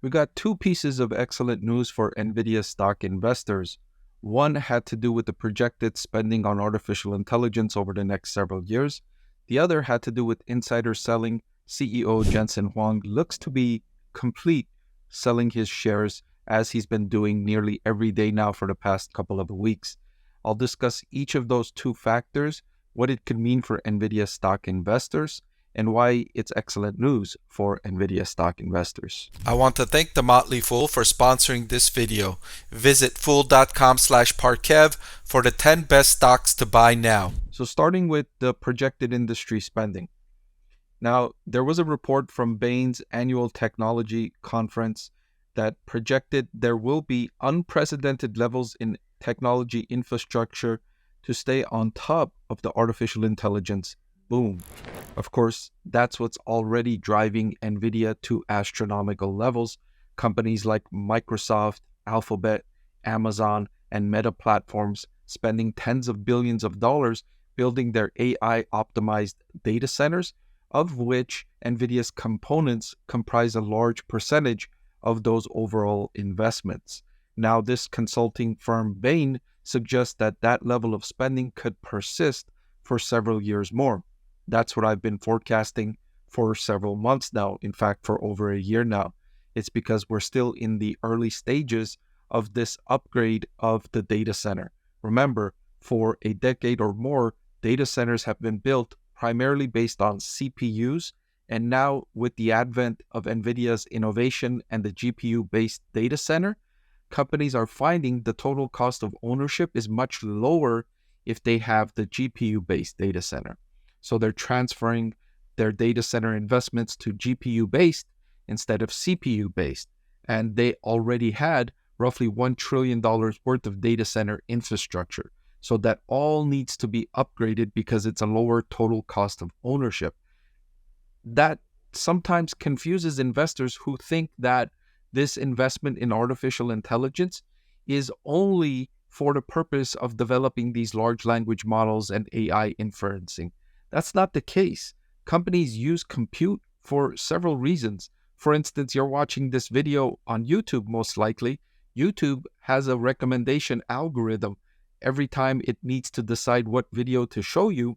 We got two pieces of excellent news for Nvidia stock investors. One had to do with the projected spending on artificial intelligence over the next several years. The other had to do with insider selling. CEO Jensen Huang looks to be complete selling his shares as he's been doing nearly every day now for the past couple of weeks. I'll discuss each of those two factors, what it could mean for Nvidia stock investors, and why it's excellent news for Nvidia stock investors. I want to thank the Motley Fool for sponsoring this video. Visit fool.com/Parkev for the 10 best stocks to buy now. So starting with the projected industry spending. Now, there was a report from Bain's annual technology conference that projected there will be unprecedented levels in technology infrastructure to stay on top of the artificial intelligence boom. Of course, that's what's already driving Nvidia to astronomical levels. Companies like Microsoft, Alphabet, Amazon, and Meta platforms spending tens of billions of dollars building their AI-optimized data centers, of which Nvidia's components comprise a large percentage of those overall investments. Now, this consulting firm Bain suggests that that level of spending could persist for several years more. That's what I've been forecasting for several months now, in fact, for over a year now. It's because we're still in the early stages of this upgrade of the data center. Remember, for a decade or more, data centers have been built primarily based on CPUs, and now with the advent of Nvidia's innovation and the GPU-based data center, companies are finding the total cost of ownership is much lower if they have the GPU-based data center. So they're transferring their data center investments to GPU-based instead of CPU-based. And they already had roughly $1 trillion worth of data center infrastructure. So that all needs to be upgraded because it's a lower total cost of ownership. That sometimes confuses investors who think that this investment in artificial intelligence is only for the purpose of developing these large language models and AI inferencing. That's not the case. Companies use compute for several reasons. For instance, you're watching this video on YouTube, most likely. YouTube has a recommendation algorithm. Every time it needs to decide what video to show you,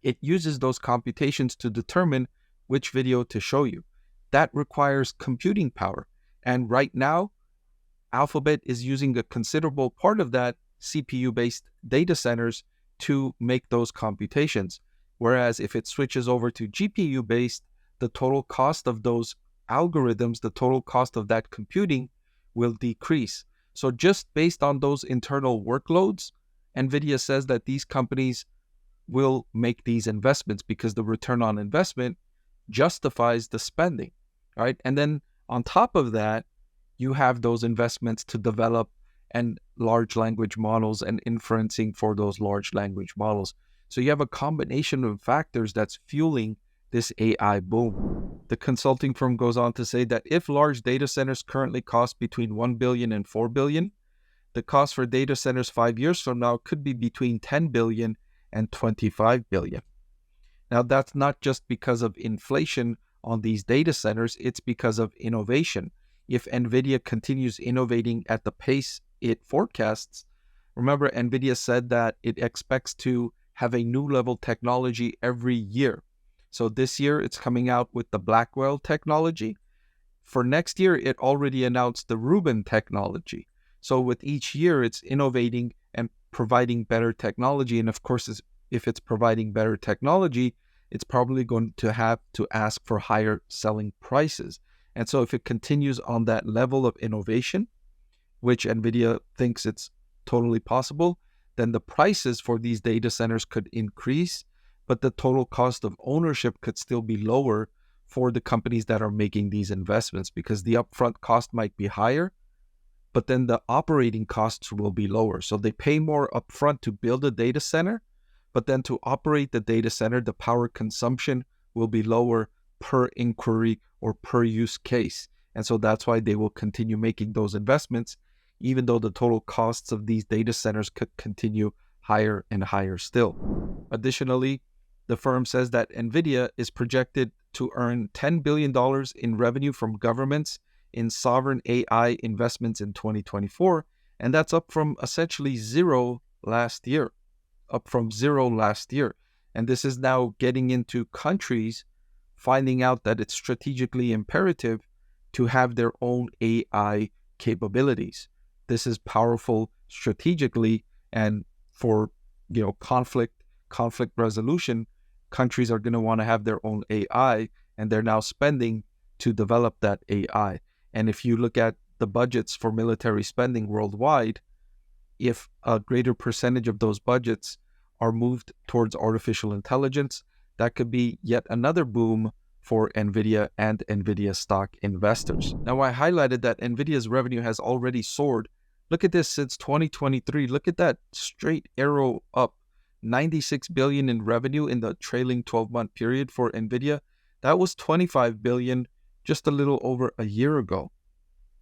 it uses those computations to determine which video to show you. That requires computing power. And right now, Alphabet is using a considerable part of that CPU-based data centers to make those computations. Whereas if it switches over to GPU-based, the total cost of those algorithms, the total cost of that computing will decrease. So just based on those internal workloads, Nvidia says that these companies will make these investments because the return on investment justifies the spending, right? And then on top of that, you have those investments to develop and large language models and inferencing for those large language models. So you have a combination of factors that's fueling this AI boom. The consulting firm goes on to say that if large data centers currently cost between $1 billion and $4 billion, the cost for data centers 5 years from now could be between $10 billion and $25 billion. Now, that's not just because of inflation on these data centers, it's because of innovation. If Nvidia continues innovating at the pace it forecasts, remember Nvidia said that it expects to have a new level technology every year. So this year it's coming out with the Blackwell technology. For next year, it already announced the Rubin technology. So with each year, it's innovating and providing better technology. And of course, if it's providing better technology, it's probably going to have to ask for higher selling prices. And so if it continues on that level of innovation, which Nvidia thinks it's totally possible, then the prices for these data centers could increase, but the total cost of ownership could still be lower for the companies that are making these investments because the upfront cost might be higher, but then the operating costs will be lower. So they pay more upfront to build a data center, but then to operate the data center, the power consumption will be lower per inquiry or per use case. And so that's why they will continue making those investments, even though the total costs of these data centers could continue higher and higher still. Additionally, the firm says that Nvidia is projected to earn $10 billion in revenue from governments in sovereign AI investments in 2024, and that's up from essentially zero last year. And this is now getting into countries finding out that it's strategically imperative to have their own AI capabilities. This is powerful strategically, and for conflict resolution, countries are going to want to have their own AI, and they're now spending to develop that AI. And if you look at the budgets for military spending worldwide, if a greater percentage of those budgets are moved towards artificial intelligence, that could be yet another boom for Nvidia and Nvidia stock investors. Now, I highlighted that Nvidia's revenue has already soared. Look at this since 2023. Look at that straight arrow up. 96 billion in revenue in the trailing 12-month period for Nvidia. That was 25 billion just a little over a year ago.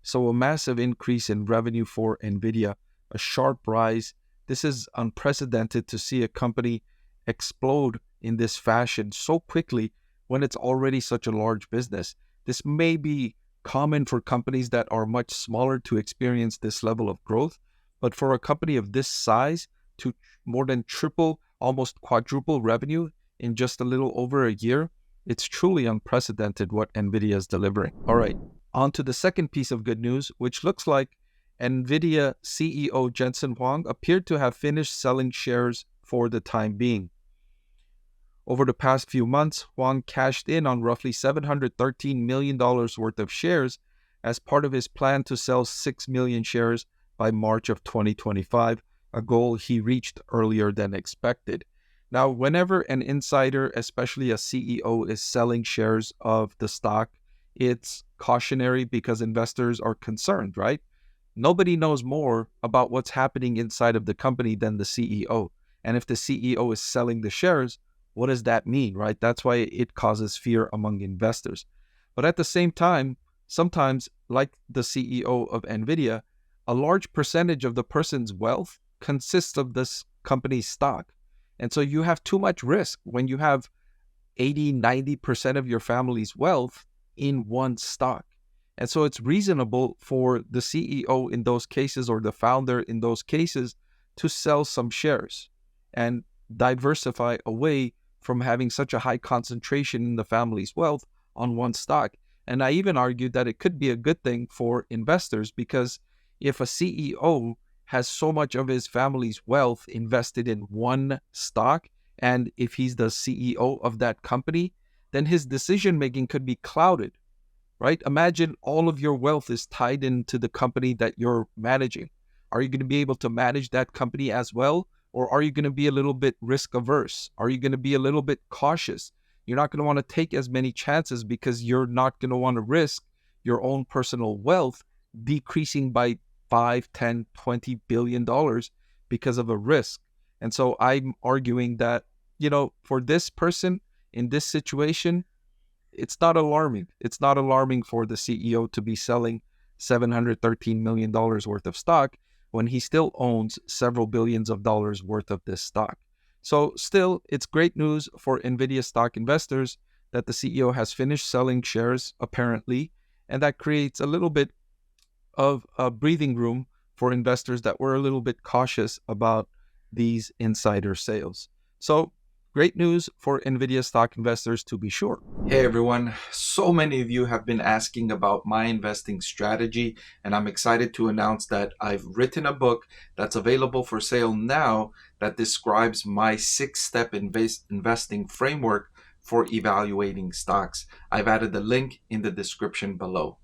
So a massive increase in revenue for Nvidia, a sharp rise. This is unprecedented to see a company explode in this fashion so quickly when it's already such a large business. This may be common for companies that are much smaller to experience this level of growth, but for a company of this size to more than triple, almost quadruple revenue in just a little over a year, it's truly unprecedented what Nvidia is delivering. All right, on to the second piece of good news, which looks like Nvidia CEO Jensen Huang appeared to have finished selling shares for the time being. Over the past few months, Huang cashed in on roughly $713 million worth of shares as part of his plan to sell 6 million shares by March of 2025, a goal he reached earlier than expected. Now, whenever an insider, especially a CEO, is selling shares of the stock, it's cautionary because investors are concerned, right? Nobody knows more about what's happening inside of the company than the CEO. And if the CEO is selling the shares, what does that mean, right? That's why it causes fear among investors. But at the same time, sometimes, like the CEO of Nvidia, a large percentage of the person's wealth consists of this company's stock. And so you have too much risk when you have 80-90% of your family's wealth in one stock. And so it's reasonable for the CEO in those cases, or the founder in those cases, to sell some shares and diversify away from having such a high concentration in the family's wealth on one stock. And I even argued that it could be a good thing for investors, because if a CEO has so much of his family's wealth invested in one stock, and if he's the CEO of that company, then his decision-making could be clouded, right? Imagine all of your wealth is tied into the company that you're managing. Are you going to be able to manage that company as well? Or are you going to be a little bit risk averse? Are you going to be a little bit cautious? You're not going to want to take as many chances because you're not going to want to risk your own personal wealth decreasing by 5, 10, 20 billion dollars because of a risk. And so I'm arguing that, for this person in this situation, it's not alarming. It's not alarming for the CEO to be selling $713 million worth of stock when he still owns several billions of dollars worth of this stock. So still, it's great news for Nvidia stock investors that the CEO has finished selling shares, apparently, and that creates a little bit of a breathing room for investors that were a little bit cautious about these insider sales. So great news for Nvidia stock investors, to be sure. Hey everyone, so many of you have been asking about my investing strategy, and I'm excited to announce that I've written a book that's available for sale now that describes my 6-step investing framework for evaluating stocks. I've added the link in the description below.